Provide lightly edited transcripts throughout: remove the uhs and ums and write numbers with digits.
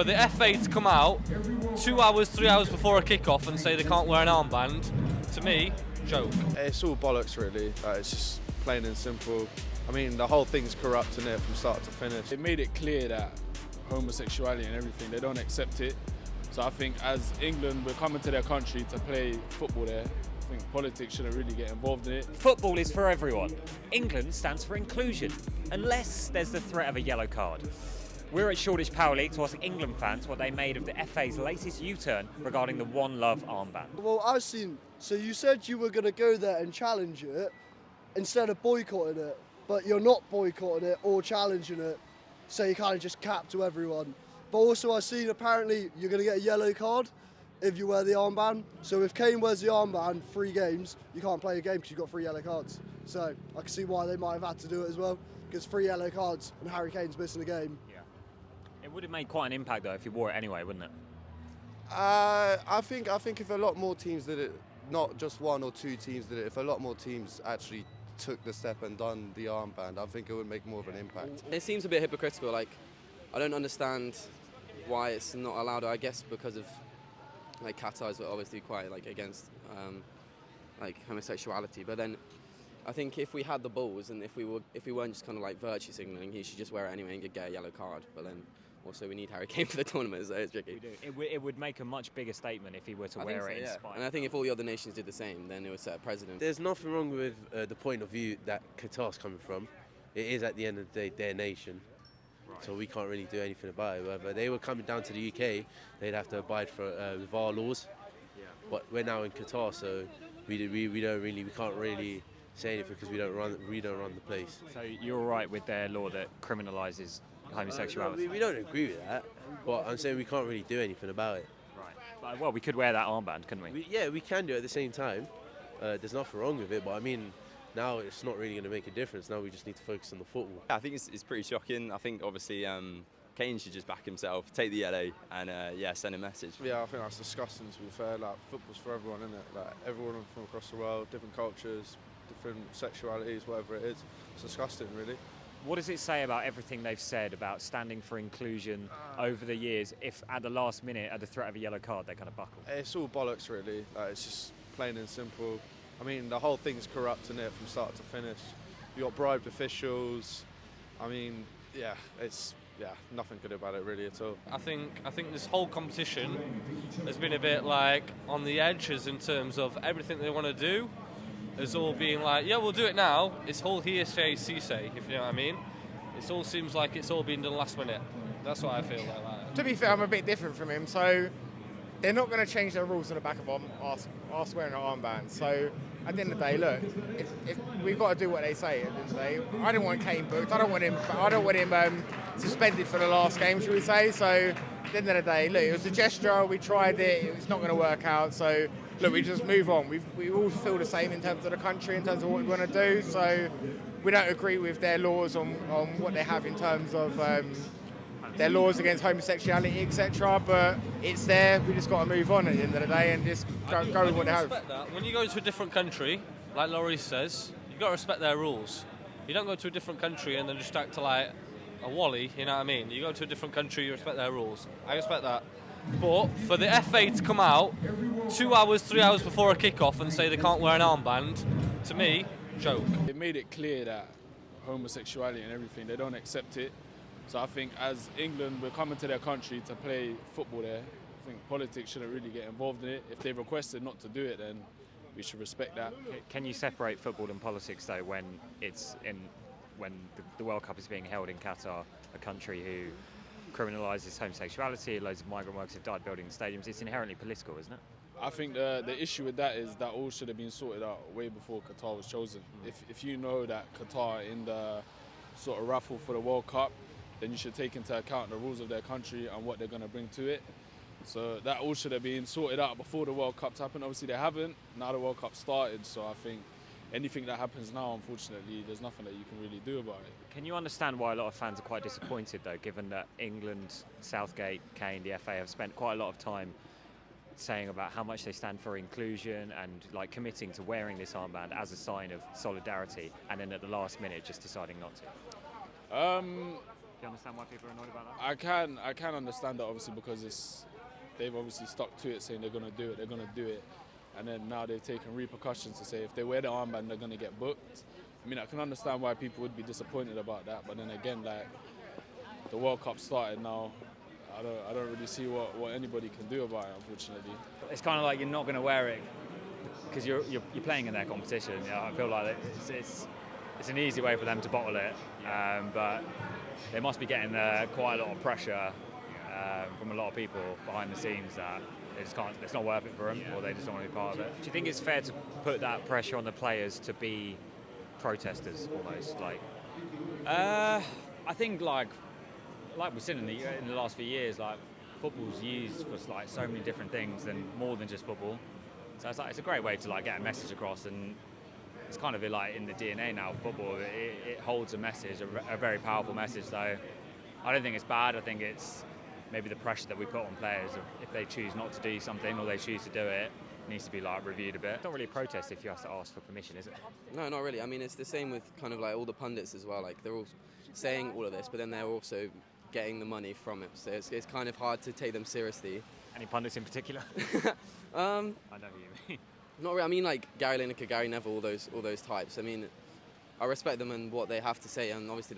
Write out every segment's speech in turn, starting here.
for the FA to come out 2 hours, 3 hours before a kick-off and say they can't wear an armband, to me, joke. It's all bollocks really, it's just plain and simple. I mean, the whole thing's corrupt in it from start to finish. It made it clear that homosexuality and everything, they don't accept it. So I think as England, we're coming to their country to play football there. I think politics shouldn't really get involved in it. Football is for everyone. England stands for inclusion, unless there's the threat of a yellow card. We're at Shoreditch Power League to ask England fans what they made of the FA's latest U-turn regarding the OneLove armband. Well, so you said you were going to go there and challenge it instead of boycotting it, but you're not boycotting it or challenging it, so you kind of just cap to everyone. But also I've seen apparently you're going to get a yellow card if you wear the armband. So if Kane wears the armband 3 games, you can't play a game because you've got 3 yellow cards. So I can see why they might have had to do it as well, because 3 yellow cards and Harry Kane's missing a game. Yeah. It would have made quite an impact though if you wore it anyway, wouldn't it? I think if a lot more teams did it, not just 1 or 2 teams did it, if a lot more teams actually took the step and done the armband, I think it would make more of an impact. It seems a bit hypocritical, like I don't understand why it's not allowed, I guess because of like Qatar's were obviously quite like against like homosexuality, but then I think if we had the balls and if we weren't just kind of like virtue signalling, he should just wear it anyway and get a yellow card. But then also we need Harry Kane for the tournament, so it's tricky. We do. It would make a much bigger statement if he were to wear it in spite. And I think if all the other nations did the same, then it would set a precedent. There's nothing wrong with the point of view that Qatar's coming from. It is at the end of the day their nation. So we can't really do anything about it. Whether they were coming down to the UK, they'd have to abide with our laws. Yeah. But we're now in Qatar, so we can't really say anything because we don't run the place. So you're all right with their law that criminalises homosexuality? We don't agree with that, but I'm saying we can't really do anything about it. Right. Well, we could wear that armband, couldn't we? We can do it at the same time. There's nothing wrong with it, but I mean, now it's not really going to make a difference. Now we just need to focus on the football. I think it's pretty shocking. I think obviously Kane should just back himself, take the yellow, and send a message. Yeah, I think that's disgusting. To be fair, like football's for everyone, isn't it? Like everyone from across the world, different cultures, different sexualities, whatever it is. It's disgusting, really. What does it say about everything they've said about standing for inclusion over the years if at the last minute, at the threat of a yellow card, they kind of buckle? It's all bollocks, really. It's just plain and simple. I mean, the whole thing's corrupt in it from start to finish. You got bribed officials. I mean, it's nothing good about it really at all. I think this whole competition has been a bit like on the edges in terms of everything they want to do. It's all being like, yeah, we'll do it now. It's all hearsay, say, if you know what I mean. It all seems like it's all been done last minute. That's what I feel like. To be fair, I'm a bit different from him, so they're not going to change their rules on the back of us wearing an armband. So at the end of the day, look, if we've got to do what they say. At the end of the day, I don't want Kane booked. I don't want him suspended for the last game, should we say? So at the end of the day, look, it was a gesture. We tried it. It's not going to work out. So look, we just move on. We all feel the same in terms of the country, in terms of what we want to do. So we don't agree with their laws on what they have in terms of their laws against homosexuality, etc. But it's there. We just got to move on at the end of the day and just go with what they have. That. When you go to a different country, like Laurie says, you've got to respect their rules. You don't go to a different country and then just act like a wally, you know what I mean? You go to a different country, you respect their rules. I respect that. But for the FA to come out 2 hours, 3 hours before a kick-off and say they can't wear an armband, to me, joke. It made it clear that homosexuality and everything, they don't accept it. So I think as England, we're coming to their country to play football there. I think politics shouldn't really get involved in it. If they requested not to do it, then we should respect that. Can you separate football and politics though when the World Cup is being held in Qatar, a country who criminalises homosexuality, loads of migrant workers have died building stadiums? It's inherently political, isn't it? I think the issue with that is that all should have been sorted out way before Qatar was chosen. If you know that Qatar in the sort of raffle for the World Cup, then you should take into account the rules of their country and what they're going to bring to it. So that all should have been sorted out before the World Cup's happened. Obviously they haven't. Now the World Cup started, so I think anything that happens now, unfortunately, there's nothing that you can really do about it. Can you understand why a lot of fans are quite disappointed, though, given that England, Southgate, Kane, the FA have spent quite a lot of time saying about how much they stand for inclusion and like committing to wearing this armband as a sign of solidarity, and then at the last minute just deciding not to? you understand why people are annoyed about that? I can understand that, obviously, because they've obviously stuck to it, saying they're going to do it, and then now they've taken repercussions to say if they wear the armband, they're going to get booked. I mean, I can understand why people would be disappointed about that, but then again, like, the World Cup started now. I don't really see what anybody can do about it, unfortunately. It's kind of like you're not going to wear it because you're playing in their competition. You know, I feel like it's an easy way for them to bottle it, but they must be getting quite a lot of pressure from a lot of people behind the scenes that they just can't. It's not worth it for them, or they just don't want to be part of it. Do you think it's fair to put that pressure on the players to be protesters almost? Like, I think like we've seen in the last few years, like football's used for like so many different things and more than just football. So it's a great way to like get a message across, and it's kind of like in the DNA now of football. It holds a message, a very powerful message. So I don't think it's bad. I think it's maybe the pressure that we put on players if they choose not to do something or they choose to do it needs to be like reviewed a bit. it's not really a protest if you have to ask for permission, is it? No, not really. I mean, it's the same with kind of like all the pundits as well. Like, they're all saying all of this, but then they're also getting the money from it. So it's kind of hard to take them seriously. Any pundits in particular? I know who you mean. Not really. I mean, like Gary Lineker, Gary Neville, all those types. I mean, I respect them and what they have to say, and obviously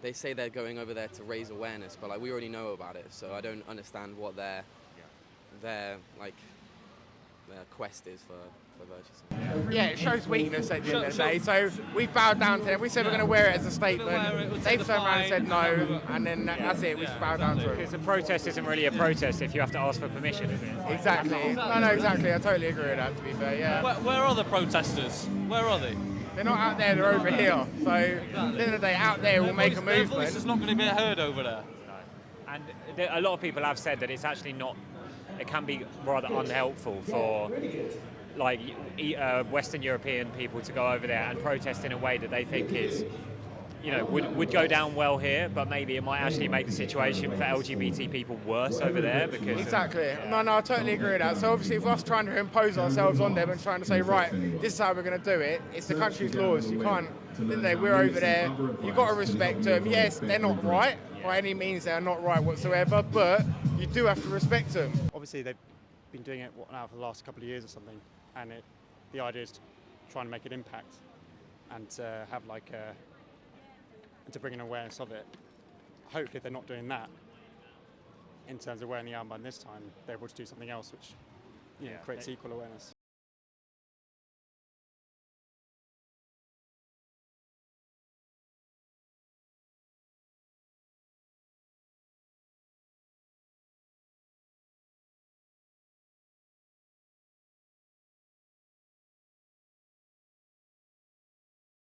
they say they're going over there to raise awareness, but like we already know about it, so I don't understand what their quest is for virtue. Yeah, it shows weakness at the end of the day. So we've bowed down to them. We said we're going to wear it as a statement. They've turned around and said no, and then that's it. We've bowed down to it. Because a protest isn't really a protest if you have to ask for permission, is it? Exactly. No, exactly. I totally agree with that, to be fair, yeah. Where are the protesters? Where are they? They're not out there, they're over here. So at the end of the day, out there will make a Their movement. voice is not going to be heard over there. And a lot of people have said that it's actually not. It can be rather unhelpful for like Western European people to go over there and protest in a way that they think is, you know, would go down well here, but maybe it might actually make the situation for LGBT people worse over there because Exactly. No, I totally agree with that. So obviously, if us trying to impose ourselves on them and trying to say, right, this is how we're going to do it, it's the country's laws. You can't. We're over there. You've got to respect them. Yes, they're not right by any means. They are not right whatsoever. But you do have to respect them. Obviously, they've been doing it now for the last couple of years or something, and the idea is to try and make an impact and have like and to bring an awareness of it. Hopefully, if they're not doing that in terms of wearing the armband this time, they're able to do something else which creates equal awareness.